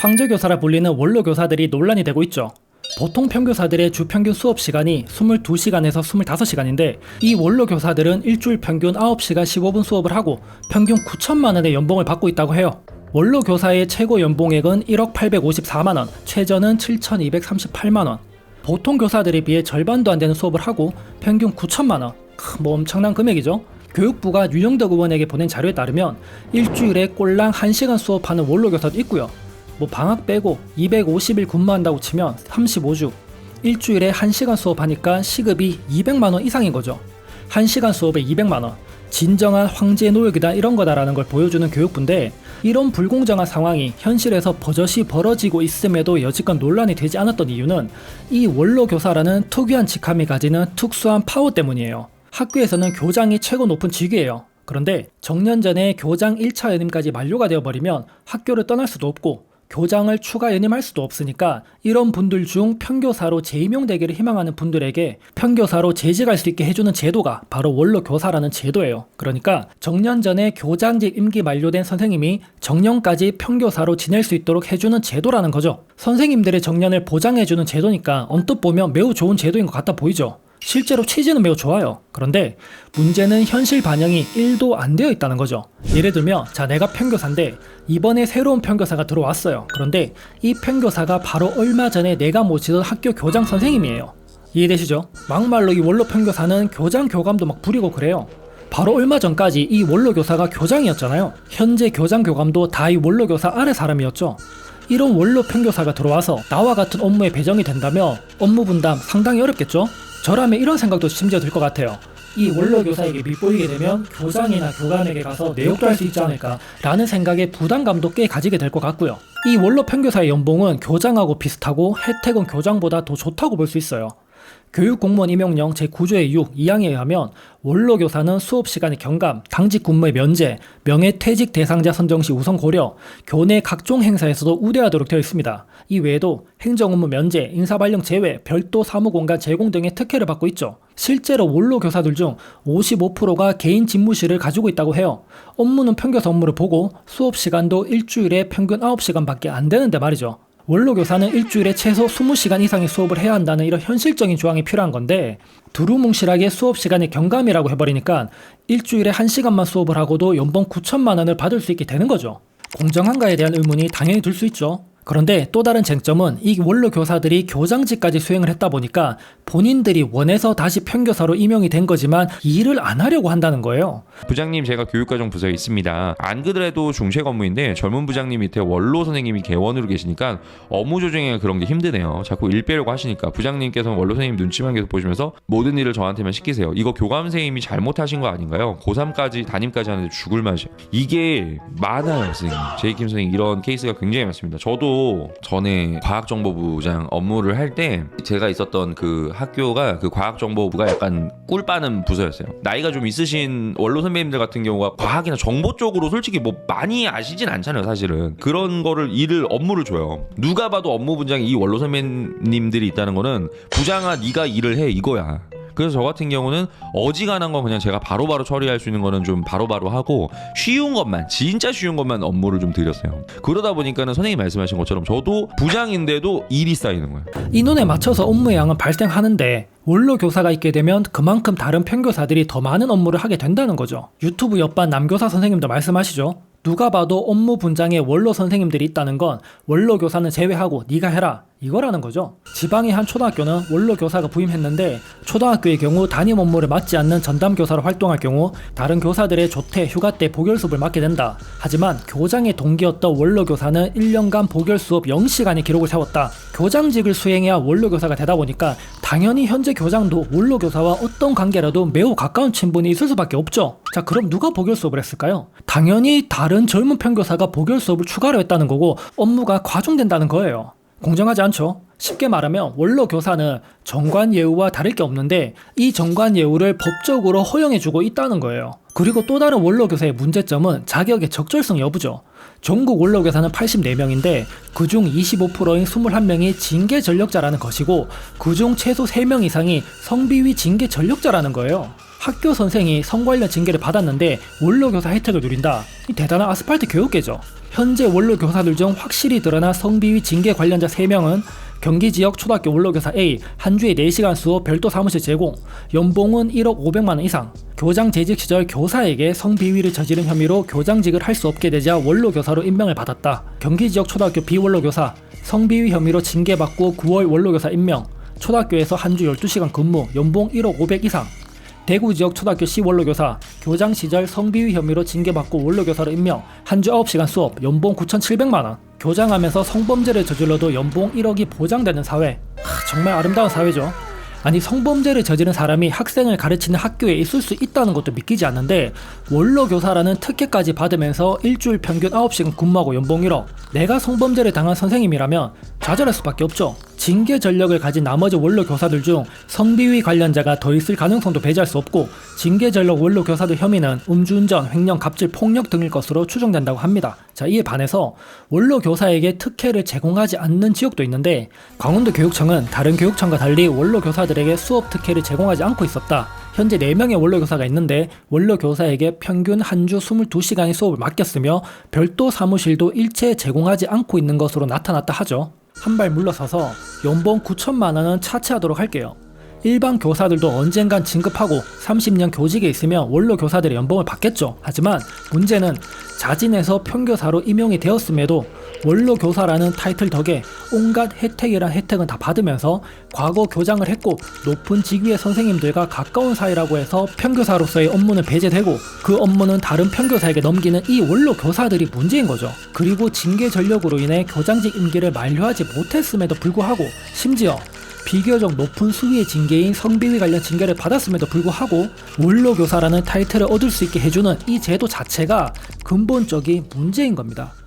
황제교사라 불리는 원로교사들이 논란이 되고 있죠. 보통 평교사들의 주 평균 수업 시간이 22시간에서 25시간인데 이 원로교사들은 일주일 평균 9시간 15분 수업을 하고 평균 9천만 원의 연봉을 받고 있다고 해요. 원로교사의 최고 연봉액은 1억 854만 원, 최저는 7,238만 원. 보통 교사들에 비해 절반도 안 되는 수업을 하고 평균 9천만 원. 엄청난 금액이죠. 교육부가 윤영덕 의원에게 보낸 자료에 따르면 일주일에 꼴랑 1시간 수업하는 원로교사도 있고요. 방학 빼고 250일 근무한다고 치면 35주, 일주일에 1시간 수업하니까 시급이 200만원 이상인 거죠. 1시간 수업에 200만원. 진정한 황제 노역이다 이런 거다라는 걸 보여주는 교육부인데, 이런 불공정한 상황이 현실에서 버젓이 벌어지고 있음에도 여지껏 논란이 되지 않았던 이유는 이 원로교사라는 특유한 직함이 가지는 특수한 파워 때문이에요. 학교에서는 교장이 최고 높은 직위예요. 그런데 정년 전에 교장 1차 연임까지 만료가 되어버리면 학교를 떠날 수도 없고 교장을 추가 연임할 수도 없으니까 이런 분들 중 평교사로 재임용되기를 희망하는 분들에게 평교사로 재직할 수 있게 해주는 제도가 바로 원로교사라는 제도예요. 그러니까 정년 전에 교장직 임기 만료된 선생님이 정년까지 평교사로 지낼 수 있도록 해주는 제도라는 거죠. 선생님들의 정년을 보장해주는 제도니까 언뜻 보면 매우 좋은 제도인 것 같아 보이죠. 실제로 취지는 매우 좋아요. 그런데 문제는 현실 반영이 1도 안 되어 있다는 거죠. 예를 들면 내가 평교사인데 이번에 새로운 평교사가 들어왔어요. 그런데 이 평교사가 바로 얼마 전에 내가 모시던 학교 교장 선생님이에요. 이해되시죠? 막말로 이 원로 평교사는 교장 교감도 막 부리고 그래요. 바로 얼마 전까지 이 원로교사가 교장이었잖아요. 현재 교장 교감도 다 이 원로교사 아래 사람이었죠. 이런 원로 평교사가 들어와서 나와 같은 업무에 배정이 된다면 업무 분담 상당히 어렵겠죠? 저라면 이런 생각도 심지어 들 것 같아요. 이 원로교사에게 밑보이게 되면 교장이나 교감에게 가서 내욕도 할 수 있지 않을까 라는 생각에 부담감도 꽤 가지게 될 것 같고요. 이 원로 평교사의 연봉은 교장하고 비슷하고 혜택은 교장보다 더 좋다고 볼 수 있어요. 교육공무원 임용령 제9조의 6, 2항에 의하면 원로교사는 수업시간의 경감, 당직 근무의 면제, 명예퇴직 대상자 선정 시 우선 고려, 교내 각종 행사에서도 우대하도록 되어 있습니다. 이 외에도 행정업무 면제, 인사발령 제외, 별도 사무공간 제공 등의 특혜를 받고 있죠. 실제로 원로교사들 중 55%가 개인 집무실을 가지고 있다고 해요. 업무는 평교사 업무를 보고 수업시간도 일주일에 평균 9시간밖에 안 되는데 말이죠. 원로교사는 일주일에 최소 20시간 이상의 수업을 해야 한다는 이런 현실적인 조항이 필요한 건데, 두루뭉실하게 수업시간이 경감이라고 해버리니까 일주일에 1시간만 수업을 하고도 연봉 9천만 원을 받을 수 있게 되는 거죠. 공정한가에 대한 의문이 당연히 들 수 있죠. 그런데 또 다른 쟁점은 이 원로교사들이 교장직까지 수행을 했다 보니까 본인들이 원해서 다시 평교사로 임용이 된 거지만 이 일을 안 하려고 한다는 거예요. 부장님, 제가 교육과정 부서에 있습니다. 안 그래도 중책 업무인데 젊은 부장님 밑에 원로 선생님이 개원으로 계시니까 업무 조정에 그런 게 힘드네요. 자꾸 일 빼려고 하시니까 부장님께서는 원로 선생님 눈치만 계속 보시면서 모든 일을 저한테만 시키세요. 이거 교감 선생님이 잘못하신 거 아닌가요? 고3까지 담임까지 하는데 죽을 맛이에요. 이게 많아요, 선생님. 제이킴 선생님, 이런 케이스가 굉장히 많습니다. 저도 전에 과학정보부장 업무를 할 때 제가 있었던 그 학교가 그 과학정보부가 약간 꿀 빠는 부서였어요. 나이가 좀 있으신 원로 선배님들 같은 경우가 과학이나 정보 쪽으로 솔직히 많이 아시진 않잖아요, 사실은. 그런 거를 업무를 줘요. 누가 봐도 업무 분장이 이 원로 선배님들이 있다는 거는 부장아 네가 일을 해 이거야. 그래서 저 같은 경우는 어지간한 건 그냥 제가 바로바로 처리할 수 있는 거는 좀 바로바로 하고 쉬운 것만, 진짜 쉬운 것만 업무를 좀 드렸어요. 그러다 보니까는 선생님이 말씀하신 것처럼 저도 부장인데도 일이 쌓이는 거예요. 인원에 맞춰서 업무의 양은 발생하는데 원로교사가 있게 되면 그만큼 다른 평교사들이 더 많은 업무를 하게 된다는 거죠. 유튜브 옆반 남교사 선생님도 말씀하시죠. 누가 봐도 업무 분장에 원로 선생님들이 있다는 건 원로교사는 제외하고 네가 해라 이거라는 거죠. 지방의 한 초등학교는 원로교사가 부임했는데 초등학교의 경우 담임 업무를 맡지 않는 전담교사로 활동할 경우 다른 교사들의 조퇴, 휴가 때 보결 수업을 맡게 된다. 하지만 교장의 동기였던 원로교사는 1년간 보결 수업 0시간의 기록을 세웠다. 교장직을 수행해야 원로교사가 되다 보니까 당연히 현재 교장도 원로교사와 어떤 관계라도 매우 가까운 친분이 있을 수밖에 없죠. 자, 그럼 누가 보결 수업을 했을까요? 당연히 다른 젊은 평교사가 보결 수업을 추가로 했다는 거고 업무가 과중된다는 거예요. 공정하지 않죠? 쉽게 말하면 원로 교사는 정관 예우와 다를 게 없는데 이 정관 예우를 법적으로 허용해주고 있다는 거예요. 그리고 또 다른 원로 교사의 문제점은 자격의 적절성 여부죠. 전국 원로 교사는 84명인데 그중 25%인 21명이 징계 전력자라는 것이고 그중 최소 3명 이상이 성비위 징계 전력자라는 거예요. 학교 선생이 성 관련 징계를 받았는데 원로 교사 혜택을 누린다. 이 대단한 아스팔트 교육계죠. 현재 원로 교사들 중 확실히 드러난 성비위 징계 관련자 3명은 경기 지역 초등학교 원로교사 A 한 주에 4시간 수업 별도 사무실 제공, 연봉은 1억 500만 원 이상, 교장 재직 시절 교사에게 성비위를 저지른 혐의로 교장직을 할 수 없게 되자 원로교사로 임명을 받았다. 경기 지역 초등학교 B 원로교사 성비위 혐의로 징계받고 9월 원로교사 임명, 초등학교에서 한 주 12시간 근무, 연봉 1억 500 이상. 대구 지역 초등학교 C 원로교사 교장 시절 성비위 혐의로 징계받고 원로교사로 임명, 한 주 9시간 수업, 연봉 9,700만 원. 교장하면서 성범죄를 저질러도 연봉 1억이 보장되는 사회. 정말 아름다운 사회죠. 아니 성범죄를 저지른 사람이 학생을 가르치는 학교에 있을 수 있다는 것도 믿기지 않는데 원로교사라는 특혜까지 받으면서 일주일 평균 9시간 근무하고 연봉 1억. 내가 성범죄를 당한 선생님이라면 좌절할 수밖에 없죠. 징계 전력을 가진 나머지 원로교사들 중 성비위 관련자가 더 있을 가능성도 배제할 수 없고 징계 전력 원로교사들 혐의는 음주운전, 횡령, 갑질, 폭력 등일 것으로 추정된다고 합니다. 자, 이에 반해서 원로교사에게 특혜를 제공하지 않는 지역도 있는데 강원도 교육청은 다른 교육청과 달리 원로교사들에게 수업 특혜를 제공하지 않고 있었다. 현재 4명의 원로교사가 있는데 원로교사에게 평균 한 주 22시간의 수업을 맡겼으며 별도 사무실도 일체 제공하지 않고 있는 것으로 나타났다 하죠. 한 발 물러서서 연봉 9천만 원은 차치하도록 할게요. 일반 교사들도 언젠간 진급하고 30년 교직에 있으면 원로 교사들의 연봉을 받겠죠. 하지만 문제는 자진해서 평교사로 임용이 되었음에도 원로 교사라는 타이틀 덕에 온갖 혜택이란 혜택은 다 받으면서 과거 교장을 했고 높은 직위의 선생님들과 가까운 사이라고 해서 평교사로서의 업무는 배제되고 그 업무는 다른 평교사에게 넘기는 이 원로 교사들이 문제인 거죠. 그리고 징계 전력으로 인해 교장직 임기를 만료하지 못했음에도 불구하고 심지어 비교적 높은 수위의 징계인 성비위 관련 징계를 받았음에도 불구하고 원로교사라는 타이틀을 얻을 수 있게 해주는 이 제도 자체가 근본적인 문제인 겁니다.